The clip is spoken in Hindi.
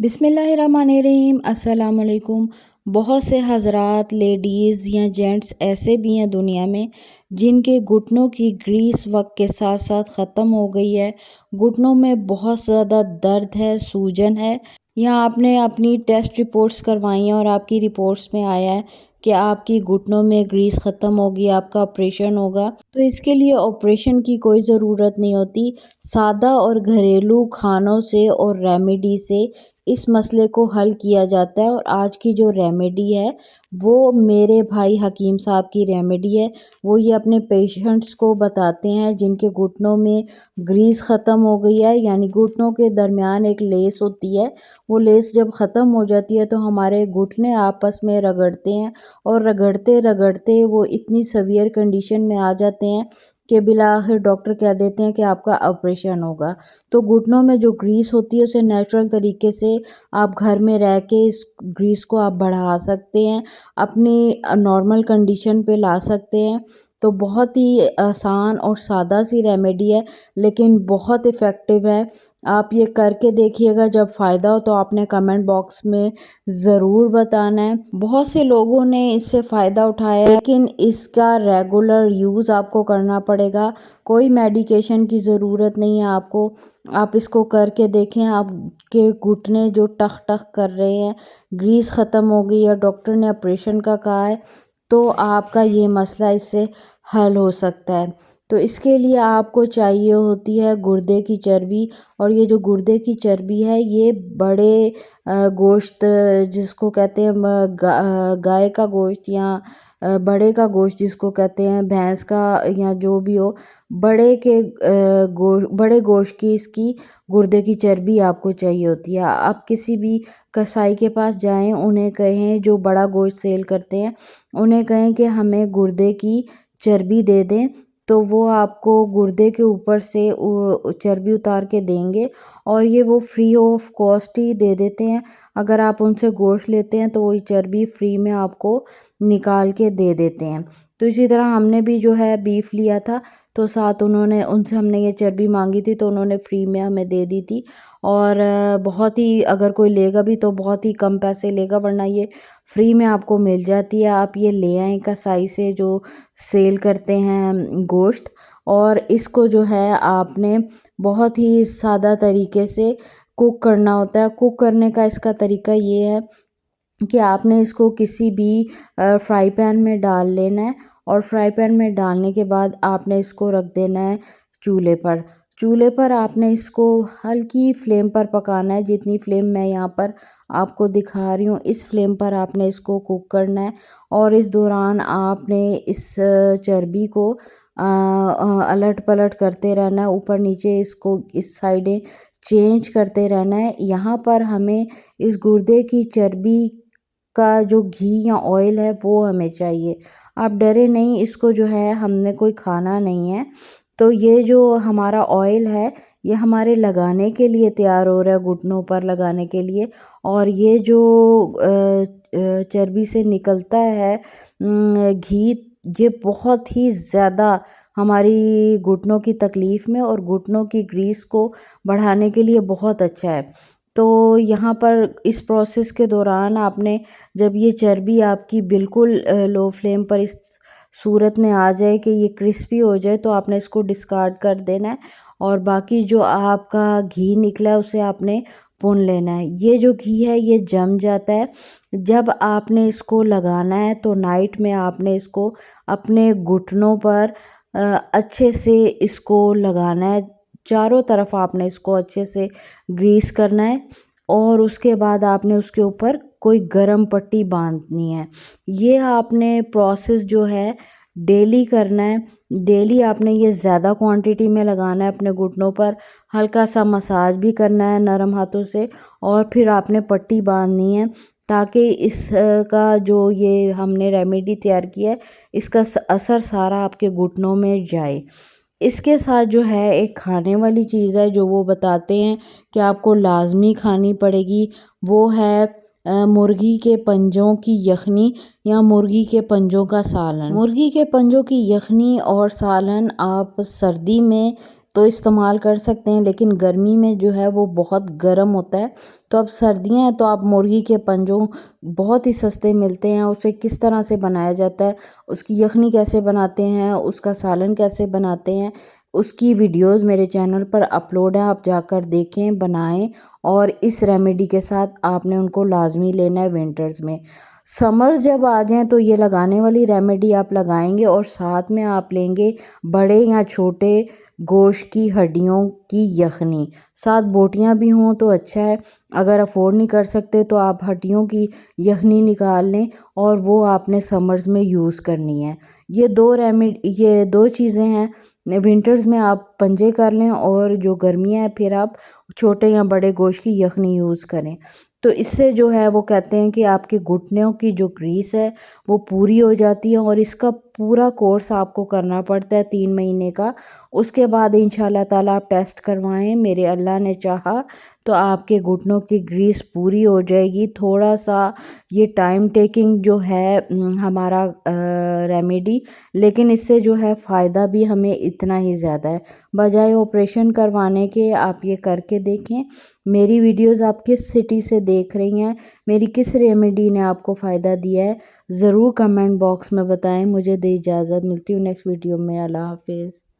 बिस्मिल्लाहिर्रहमानिर्रहीम अस्सलाम वालेकुम। बहुत से हज़रात लेडीज़ या जेंट्स ऐसे भी हैं दुनिया में जिनके घुटनों की ग्रीस वक्त के साथ साथ ख़त्म हो गई है। घुटनों में बहुत ज़्यादा दर्द है, सूजन है, या आपने अपनी टेस्ट रिपोर्ट्स करवाई हैं और आपकी रिपोर्ट्स में आया है कि आपकी घुटनों में ग्रीस ख़त्म होगी, आपका ऑपरेशन होगा। तो इसके लिए ऑपरेशन की कोई ज़रूरत नहीं होती। सादा और घरेलू खानों से और रेमेडी से इस मसले को हल किया जाता है। और आज की जो रेमेडी है वो मेरे भाई हकीम साहब की रेमेडी है। वो ये अपने पेशेंट्स को बताते हैं जिनके घुटनों में ग्रीस ख़त्म हो गई है, यानी घुटनों के दरमियान एक लेस होती है, वो लेस जब ख़त्म हो जाती है तो हमारे घुटने आपस में रगड़ते हैं और रगड़ते रगड़ते वो इतनी सवियर कंडीशन में आ जाते हैं कि बिला आखिर डॉक्टर कह देते हैं कि आपका ऑपरेशन होगा। तो घुटनों में जो ग्रीस होती है उसे नेचुरल तरीके से आप घर में रह के इस ग्रीस को आप बढ़ा सकते हैं, अपनी नॉर्मल कंडीशन पे ला सकते हैं। तो बहुत ही आसान और सादा सी रेमेडी है लेकिन बहुत इफ़ेक्टिव है। आप ये करके देखिएगा, जब फ़ायदा हो तो आपने कमेंट बॉक्स में ज़रूर बताना है। बहुत से लोगों ने इससे फ़ायदा उठाया है लेकिन इसका रेगुलर यूज़ आपको करना पड़ेगा। कोई मेडिकेशन की ज़रूरत नहीं है आपको। आप इसको करके देखें, आपके घुटने जो टख टख कर रहे हैं, ग्रीस ख़त्म हो गई है, डॉक्टर ने ऑपरेशन का कहा है, तो आपका ये मसला इससे हल हो सकता है। तो इसके लिए आपको चाहिए होती है गुर्दे की चर्बी। और ये जो गुर्दे की चर्बी है ये बड़े गोश्त जिसको कहते हैं गाय का गोश्त, या बड़े का गोश्त जिसको कहते हैं, भैंस का या जो भी हो, बड़े गोश्त की इसकी गुर्दे की चर्बी आपको चाहिए होती है। आप किसी भी कसाई के पास जाएं, उन्हें कहें, जो बड़ा गोश्त सेल करते हैं, उन्हें कहें कि हमें गुर्दे की चर्बी दे दें, तो वो आपको गुर्दे के ऊपर से चर्बी उतार के देंगे और ये वो फ्री ऑफ कॉस्ट ही दे देते हैं। अगर आप उनसे गोश्त लेते हैं तो वही चर्बी फ्री में आपको निकाल के दे देते हैं। तो इसी तरह हमने भी जो है बीफ लिया था, तो साथ उनसे हमने ये चर्बी मांगी थी तो उन्होंने फ्री में हमें दे दी थी। और बहुत ही, अगर कोई लेगा भी तो बहुत ही कम पैसे लेगा, वरना ये फ्री में आपको मिल जाती है। आप ये ले आएँ कसाई से जो सेल करते हैं गोश्त, और इसको जो है आपने बहुत ही सादा तरीके से कुक करना होता है। कुक करने का इसका तरीका ये है कि आपने इसको किसी भी फ्राई पैन में डाल लेना है, और फ्राई पैन में डालने के बाद आपने इसको रख देना है चूल्हे पर। चूल्हे पर आपने इसको हल्की फ्लेम पर पकाना है, जितनी फ्लेम मैं यहाँ पर आपको दिखा रही हूँ इस फ्लेम पर आपने इसको कुक करना है। और इस दौरान आपने इस चर्बी को अलट पलट करते रहना है, ऊपर नीचे इसको इस साइडें चेंज करते रहना है। यहाँ पर हमें इस गुर्दे की चर्बी का जो घी या ऑयल है वो हमें चाहिए। आप डरे नहीं, इसको जो है हमने कोई खाना नहीं है। तो ये जो हमारा ऑयल है ये हमारे लगाने के लिए तैयार हो रहा है, घुटनों पर लगाने के लिए। और ये जो चर्बी से निकलता है घी, ये बहुत ही ज़्यादा हमारी घुटनों की तकलीफ़ में और घुटनों की ग्रीस को बढ़ाने के लिए बहुत अच्छा है। तो यहाँ पर इस प्रोसेस के दौरान आपने, जब ये चर्बी आपकी बिल्कुल लो फ्लेम पर इस सूरत में आ जाए कि ये क्रिस्पी हो जाए, तो आपने इसको डिस्कार्ड कर देना है। और बाकी जो आपका घी निकला है उसे आपने भून लेना है। ये जो घी है ये जम जाता है। जब आपने इसको लगाना है तो नाइट में आपने इसको अपने घुटनों पर अच्छे से इसको लगाना है। चारों तरफ आपने इसको अच्छे से ग्रीस करना है और उसके बाद आपने उसके ऊपर कोई गरम पट्टी बांधनी है। ये आपने प्रोसेस जो है डेली करना है। डेली आपने ये ज़्यादा क्वांटिटी में लगाना है अपने घुटनों पर, हल्का सा मसाज भी करना है नरम हाथों से, और फिर आपने पट्टी बांधनी है ताकि इसका जो ये हमने रेमेडी तैयार किया है इसका असर सारा आपके घुटनों में जाए। इसके साथ जो है एक खाने वाली चीज़ है जो वो बताते हैं कि आपको लाजमी खानी पड़ेगी, वो है मुर्गी के पंजों की यखनी या मुर्गी के पंजों का सालन। मुर्गी के पंजों की यखनी और सालन आप सर्दी में तो इस्तेमाल कर सकते हैं, लेकिन गर्मी में जो है वो बहुत गर्म होता है। तो अब सर्दियां हैं तो आप मुर्गी के पंजों बहुत ही सस्ते मिलते हैं। उसे किस तरह से बनाया जाता है, उसकी यखनी कैसे बनाते हैं, उसका सालन कैसे बनाते हैं, उसकी वीडियोस मेरे चैनल पर अपलोड है, आप जाकर देखें, बनाएं। और इस रेमेडी के साथ आपने उनको लाजमी लेना है विंटर्स में। समर्स जब आ जाएं तो ये लगाने वाली रेमेडी आप लगाएंगे और साथ में आप लेंगे बड़े या छोटे गोश्त की हड्डियों की यखनी। साथ बोटियां भी हों तो अच्छा है। अगर अफोर्ड नहीं कर सकते तो आप हड्डियों की यखनी निकाल लें और वो आपने समर्स में यूज़ करनी है। ये दो चीज़ें हैं। विंटर्स में आप पंजे कर लें और जो गर्मियाँ हैं फिर आप छोटे या बड़े गोश्त की यखनी यूज़ करें। तो इससे जो है वो कहते हैं कि आपके घुटनों की जो ग्रीस है वो पूरी हो जाती है। और इसका पूरा कोर्स आपको करना पड़ता है 3 महीने का। उसके बाद इंशाल्लाह ताला आप टेस्ट करवाएं, मेरे अल्लाह ने चाहा तो आपके घुटनों की ग्रीस पूरी हो जाएगी। थोड़ा सा ये टाइम टेकिंग जो है हमारा रेमेडी, लेकिन इससे जो है फ़ायदा भी हमें इतना ही ज़्यादा है। बजाय ऑपरेशन करवाने के आप ये करके देखें। मेरी वीडियोस आप किस सिटी से देख रही हैं, मेरी किस रेमेडी ने आपको फ़ायदा दिया है, ज़रूर कमेंट बॉक्स में बताएं। मुझे दे इजाज़त, मिलती हूँ नेक्स्ट वीडियो में। अल्लाह हाफिज़।